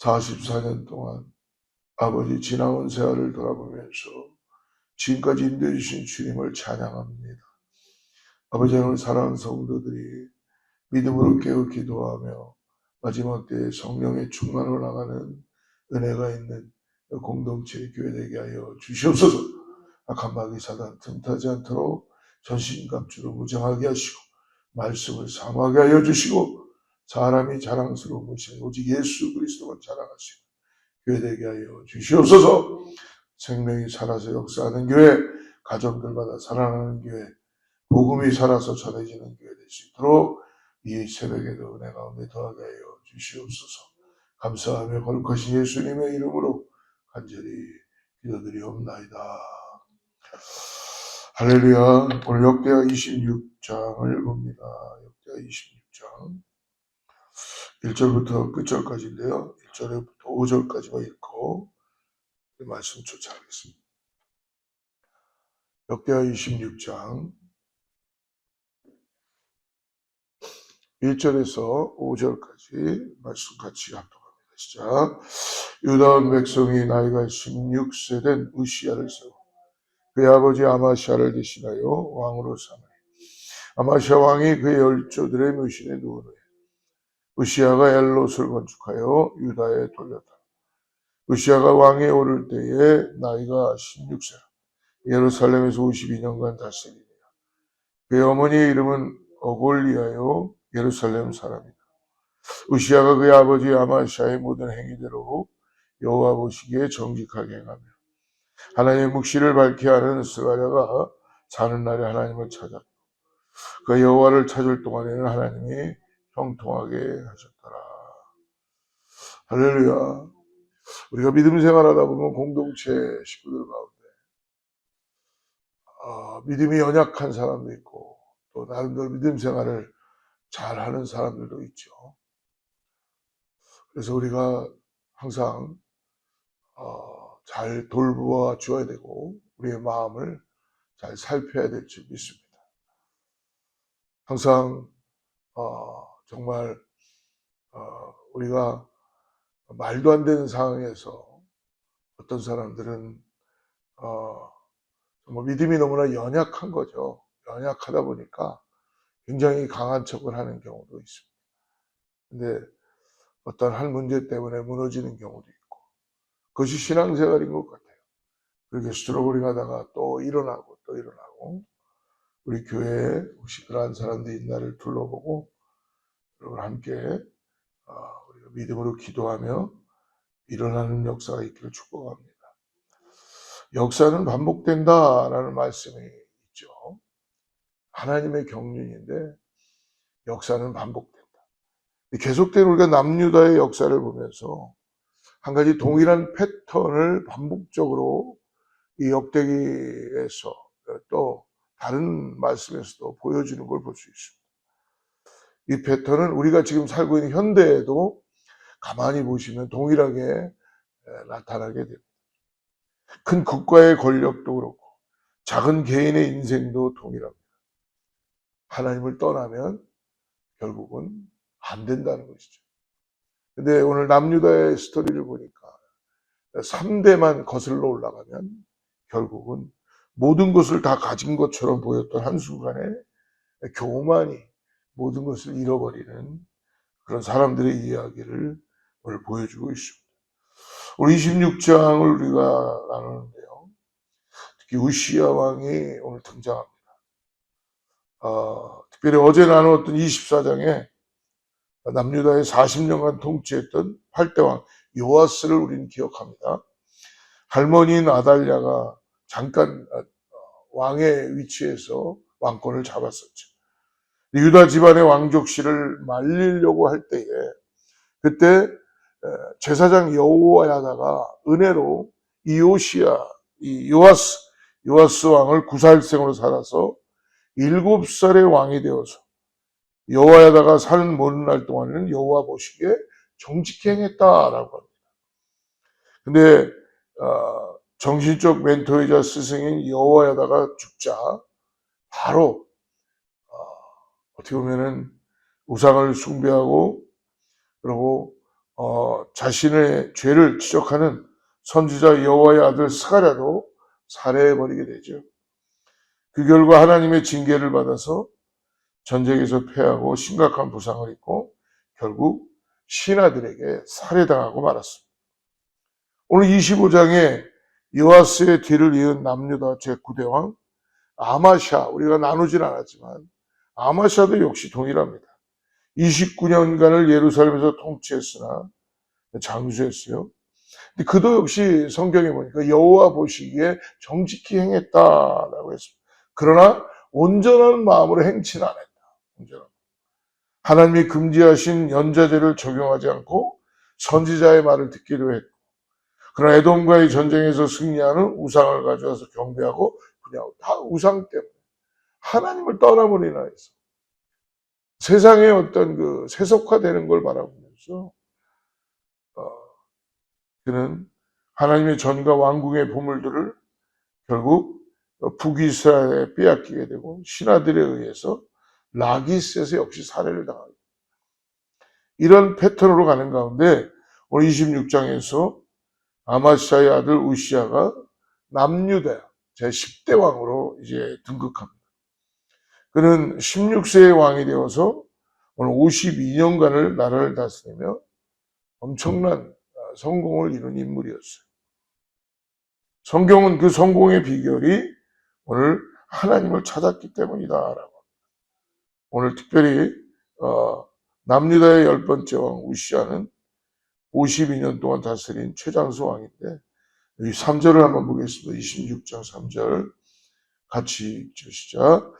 44년 동안 아버지 지나온 세월을 돌아보면서 지금까지 인도해 주신 주님을 찬양합니다. 아버지 하나님, 사랑하는 성도들이 믿음으로 깨어 기도하며 마지막 때에 성령의 충만으로 나가는 은혜가 있는 공동체 교회 되게 하여 주시옵소서. 악한 마귀 사단 틈타지 않도록 전신갑주로 무장하게 하시고 말씀을 사모하게 하여 주시고 사람이 자랑스러운 것이 오직 예수 그리스도만 자랑하시고 교회 되게 하여 주시옵소서. 생명이 살아서 역사하는 교회, 가정들마다 살아나는 교회, 복음이 살아서 전해지는 교회 될 수 있도록 이 새벽에도 은혜 가운데 더하게 하여 주시옵소서. 감사하며 거룩하신 예수님의 이름으로 간절히 기도드리옵나이다. 할렐루야. 오늘 역대하 26장을 봅니다. 역대하 26장 1절부터 끝절까지인데요. 1절부터 5절까지만 읽고 말씀 쫓아가겠습니다. 역대하 26장 1절에서 5절까지 말씀 같이 합독합니다. 시작. 유다 온 백성이 나이가 16세 된 우시야를 세워 그의 아버지 아마시아를 대신하여 왕으로 삼으니 아마시아 왕이 그의 열조들의 묘신에 누운 후에 우시야가 엘롯을 건축하여 유다에 돌렸다. 우시야가 왕에 오를 때에 나이가 16세라 예루살렘에서 52년간 다스리니라. 그의 어머니의 이름은 어골리아요 예루살렘 사람이다. 우시야가 그의 아버지 아마시아의 모든 행위대로 여호와 보시기에 정직하게 행하며 하나님의 묵시를 밝게 하는 스가랴가 사는 날에 하나님을 찾았고 그 여호와를 찾을 동안에는 하나님이 형통하게 하셨더라. 할렐루야. 우리가 믿음 생활하다 보면 공동체 식구들 가운데 믿음이 연약한 사람도 있고 또 나름대로 믿음 생활을 잘하는 사람들도 있죠. 그래서 우리가 항상 잘 돌보아 줘야 되고 우리의 마음을 잘 살펴야 될 줄 믿습니다. 항상 정말 우리가 말도 안 되는 상황에서 어떤 사람들은 정말 믿음이 너무나 연약한 거죠. 연약하다 보니까 굉장히 강한 척을 하는 경우도 있습니다. 근데 어떤 한 문제 때문에 무너지는 경우도 있고 그것이 신앙생활인 것 같아요. 그렇게 스트러글링 하다가 또 일어나고 우리 교회에 혹시 그러한 사람들이 있나를 둘러보고 여러분 함께 우리가 믿음으로 기도하며 일어나는 역사가 있기를 축복합니다. 역사는 반복된다라는 말씀이 있죠. 하나님의 경륜인데 역사는 반복된다. 계속된 우리가 남유다의 역사를 보면서 한 가지 동일한 패턴을 반복적으로 이 역대기에서 또 다른 말씀에서도 보여주는 걸 볼 수 있습니다. 이 패턴은 우리가 지금 살고 있는 현대에도 가만히 보시면 동일하게 나타나게 됩니다. 큰 국가의 권력도 그렇고 작은 개인의 인생도 동일합니다. 하나님을 떠나면 결국은 안 된다는 것이죠. 근데 오늘 남유다의 스토리를 보니까 3대만 거슬러 올라가면 결국은 모든 것을 다 가진 것처럼 보였던 한순간에 교만이 모든 것을 잃어버리는 그런 사람들의 이야기를 오늘 보여주고 있습니다. 오늘 26장을 우리가 나누는데요. 특히 우시야 왕이 오늘 등장합니다. 특별히 어제 나누었던 24장에 남유다의 40년간 통치했던 8대 왕 요아스를 우리는 기억합니다. 할머니인 아달랴가 잠깐 왕의 위치에서 왕권을 잡았었죠. 유다 집안의 왕족실을 말리려고 할 때에 그때 제사장 여호야다가 은혜로 요아스 왕을 구살생으로 살아서 7살의 왕이 되어서 여호야다가 사는 모든 날 동안에는 여호와 보시기에 정직히 행했다라고 합니다. 근데 정신적 멘토이자 스승인 여호야다가 죽자 바로 어떻게 보면은 우상을 숭배하고 그리고 자신의 죄를 지적하는 선지자 여호와의 아들 스가랴도 살해해버리게 되죠. 그 결과 하나님의 징계를 받아서 전쟁에서 패하고 심각한 부상을 입고 결국 신하들에게 살해당하고 말았습니다. 오늘 25장에 요아스의 뒤를 이은 남유다 제9대 왕 아마샤, 우리가 나누진 않았지만 아마샤도 역시 동일합니다. 29년간을 예루살렘에서 통치했으나 장수했어요. 근데 그도 역시 성경에 보니까 여호와 보시기에 정직히 행했다라고 했습니다. 그러나 온전한 마음으로 행치는 안 했다. 온전한. 하나님이 금지하신 연자제를 적용하지 않고 선지자의 말을 듣기로 했고, 그러나 에돔과의 전쟁에서 승리하는 우상을 가져와서 경배하고 그냥 다 우상 때문에 하나님을 떠남으로 인하여서 세상의 어떤 그 세속화되는 걸 바라보면서 그는 하나님의 전과 왕궁의 보물들을 결국 북이스라엘에 빼앗기게 되고 신하들에 의해서 라기스에서 역시 살해를 당하고 이런 패턴으로 가는 가운데 오늘 26장에서 아마샤의 아들 우시아가 남유다 제10대 왕으로 이제 등극합니다. 그는 16세의 왕이 되어서 오늘 52년간을 나라를 다스리며 엄청난 성공을 이룬 인물이었어요. 성경은 그 성공의 비결이 오늘 하나님을 찾았기 때문이다라고. 오늘 특별히 남유다의 10번째 왕 우시아는 52년 동안 다스린 최장수 왕인데 여기 3절을 한번 보겠습니다. 26장 3절 같이 읽죠. 시작.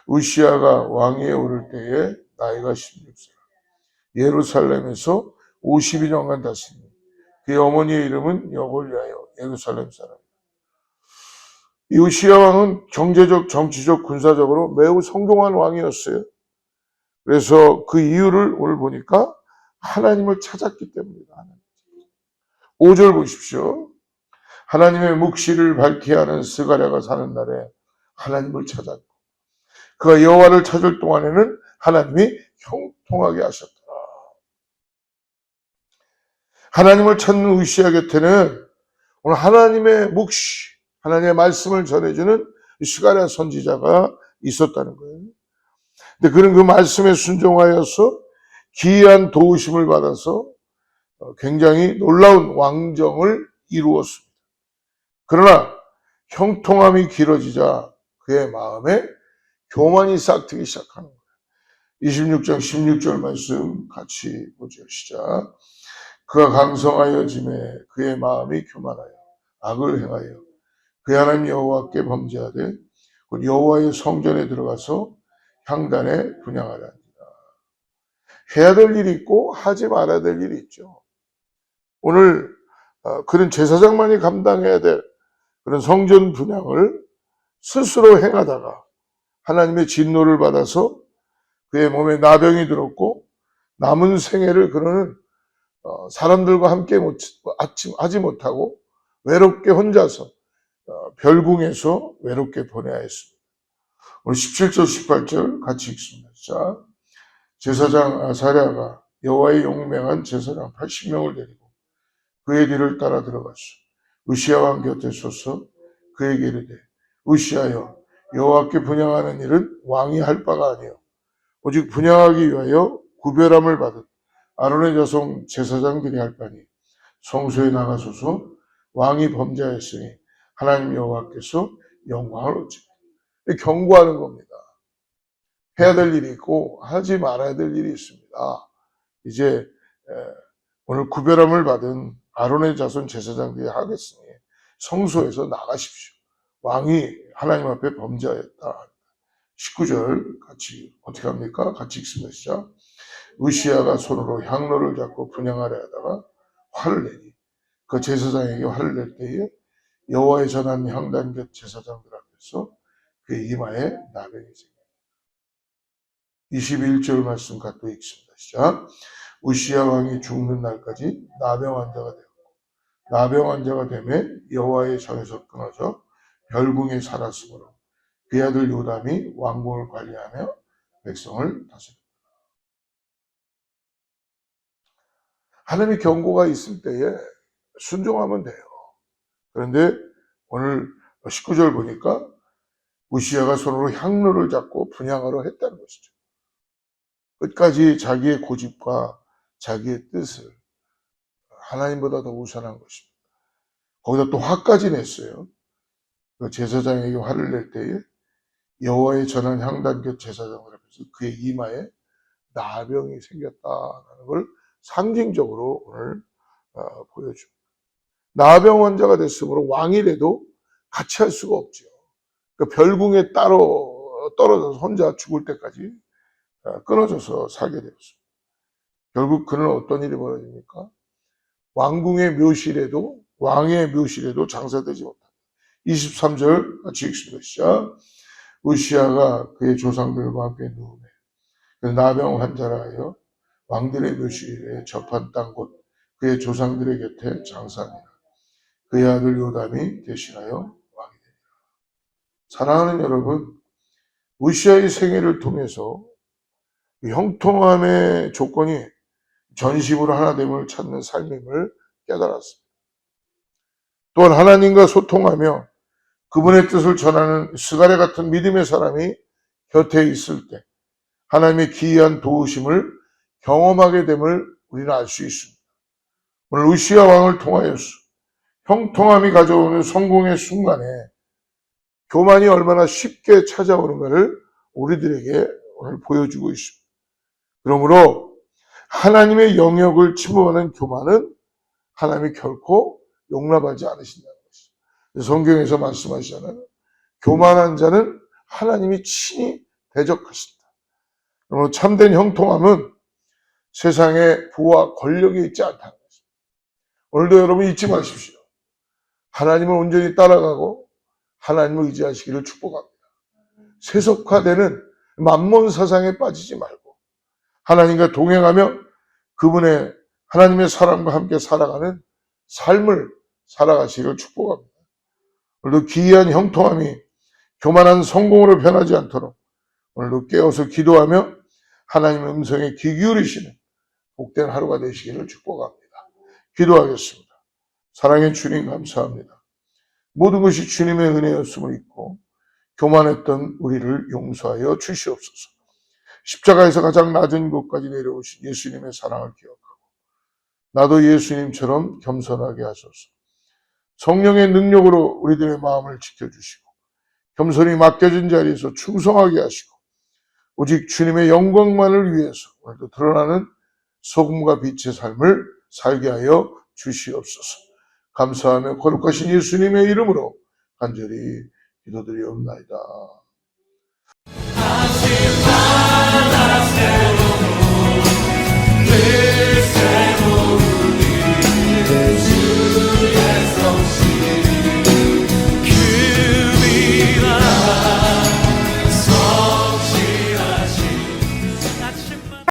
우시아가 왕위에 오를 때에 나이가 16세 예루살렘에서 52년간 다스린 그의 어머니의 이름은 여골리아요 예루살렘 사람. 이 우시아 왕은 경제적, 정치적, 군사적으로 매우 성공한 왕이었어요. 그래서 그 이유를 오늘 보니까 하나님을 찾았기 때문이다. 5절 보십시오. 하나님의 묵시를 밝게 하는 스가랴가 사는 날에 하나님을 찾았고 그가 여호와를 찾을 동안에는 하나님이 형통하게 하셨더라. 하나님을 찾는 우시아 곁에는 오늘 하나님의 묵시, 하나님의 말씀을 전해주는 스가랴 선지자가 있었다는 거예요. 근데 그는 그 말씀에 순종하여서 기이한 도우심을 받아서 굉장히 놀라운 왕정을 이루었습니다. 그러나 형통함이 길어지자 그의 마음에 교만이 싹트기 시작하는 거예요. 26장 16절 말씀 같이 보죠. 시작. 그가 강성하여 짐에 그의 마음이 교만하여 악을 행하여 그의 하나님 여호와께 범죄하되 여호와의 성전에 들어가서 향단에 분향하라. 해야 될 일이 있고 하지 말아야 될 일이 있죠. 오늘 그런 제사장만이 감당해야 될 그런 성전 분향을 스스로 행하다가 하나님의 진노를 받아서 그의 몸에 나병이 들었고 남은 생애를 그는 사람들과 함께 하지 못하고 외롭게 혼자서 별궁에서 외롭게 보내야 했습니다. 오늘 17절 18절 같이 읽습니다. 자, 제사장 아사랴가 여호와의 용맹한 제사장 80명을 데리고 그의 뒤를 따라 들어갔어. 우시아 왕 곁에 서서 그에게 이르되 우시아여 여호와께 분향하는 일은 왕이 할 바가 아니요 오직 분향하기 위하여 구별함을 받은 아론의 자손 제사장들이 할 바니 성소에 나가소서 왕이 범죄하였으니 하나님 여호와께서 영광을 얻으리라. 경고하는 겁니다. 해야 될 일이 있고 하지 말아야 될 일이 있습니다. 이제 오늘 구별함을 받은 아론의 자손 제사장들이 하겠으니 성소에서 나가십시오. 왕이 하나님 앞에 범죄하였다. 19절 같이 어떻게 합니까? 같이 읽습니다. 시작. 우시아가 손으로 향로를 잡고 분향하려 하다가 화를 내니 그 제사장에게 화를 낼 때에 여호와의 전한 향단 곁 제사장들 앞에서 그의 이마에 나병이 생깁니다. 21절 말씀 갖고 읽습니다. 시작. 우시아 왕이 죽는 날까지 나병 환자가 되었고 나병 환자가 되매 여호와의 전에서 끊어져 별궁에 살았으므로 그의 아들 요담이 왕궁을 관리하며 백성을 다스렸다. 하나님의 경고가 있을 때에 순종하면 돼요. 그런데 오늘 19절 보니까 우시야가 손으로 향로를 잡고 분향하러 했다는 것이죠. 끝까지 자기의 고집과 자기의 뜻을 하나님보다 더 우선한 것입니다. 거기다 또 화까지 냈어요. 그 제사장에게 화를 낼 때에 여호와의 전한 향단곁 제사장을 앞에서 그의 이마에 나병이 생겼다는 걸 상징적으로 오늘 보여줍니다. 나병 환자가 됐으므로 왕이라도 같이 할 수가 없죠. 그 별궁에 따로 떨어져서 혼자 죽을 때까지 끊어져서 살게 되었습니다. 결국 그는 어떤 일이 벌어집니까? 왕궁의 묘실에도 왕의 묘실에도 장사되지 못합니다. 23절 같이 읽습니다. 시작. 우시야가 그의 조상들과 함께 누우매 그 나병 환자라 하여 왕들의 묘실에 접한 땅 곧 그의 조상들의 곁에 장사하니라. 그의 아들 요담이 대신하여 왕이 되니라. 사랑하는 여러분, 우시야의 생애를 통해서 형통함의 조건이 전심으로 하나됨을 찾는 삶임을 깨달았습니다. 또한 하나님과 소통하며 그분의 뜻을 전하는 스가랴 같은 믿음의 사람이 곁에 있을 때 하나님의 기이한 도우심을 경험하게 됨을 우리는 알 수 있습니다. 오늘 우시야 왕을 통하여서 형통함이 가져오는 성공의 순간에 교만이 얼마나 쉽게 찾아오는가를 우리들에게 오늘 보여주고 있습니다. 그러므로 하나님의 영역을 침범하는 교만은 하나님이 결코 용납하지 않으신다는 것이죠. 성경에서 말씀하시잖아요. 교만한 자는 하나님이 친히 대적하신다. 그러므로 참된 형통함은 세상에 부와 권력이 있지 않다는 것입니다. 오늘도 여러분 잊지 마십시오. 하나님을 온전히 따라가고 하나님을 의지하시기를 축복합니다. 세속화되는 만몬 사상에 빠지지 말고 하나님과 동행하며 그분의 하나님의 사람과 함께 살아가는 삶을 살아가시기를 축복합니다. 오늘도 기이한 형통함이 교만한 성공으로 변하지 않도록 오늘도 깨어서 기도하며 하나님의 음성에 귀 기울이시는 복된 하루가 되시기를 축복합니다. 기도하겠습니다. 사랑의 주님 감사합니다. 모든 것이 주님의 은혜였음을 믿고 교만했던 우리를 용서하여 주시옵소서. 십자가에서 가장 낮은 곳까지 내려오신 예수님의 사랑을 기억하고 나도 예수님처럼 겸손하게 하소서. 성령의 능력으로 우리들의 마음을 지켜주시고 겸손히 맡겨진 자리에서 충성하게 하시고 오직 주님의 영광만을 위해서 오늘도 드러나는 소금과 빛의 삶을 살게 하여 주시옵소서. 감사하며 거룩하신 예수님의 이름으로 간절히 기도드리옵나이다.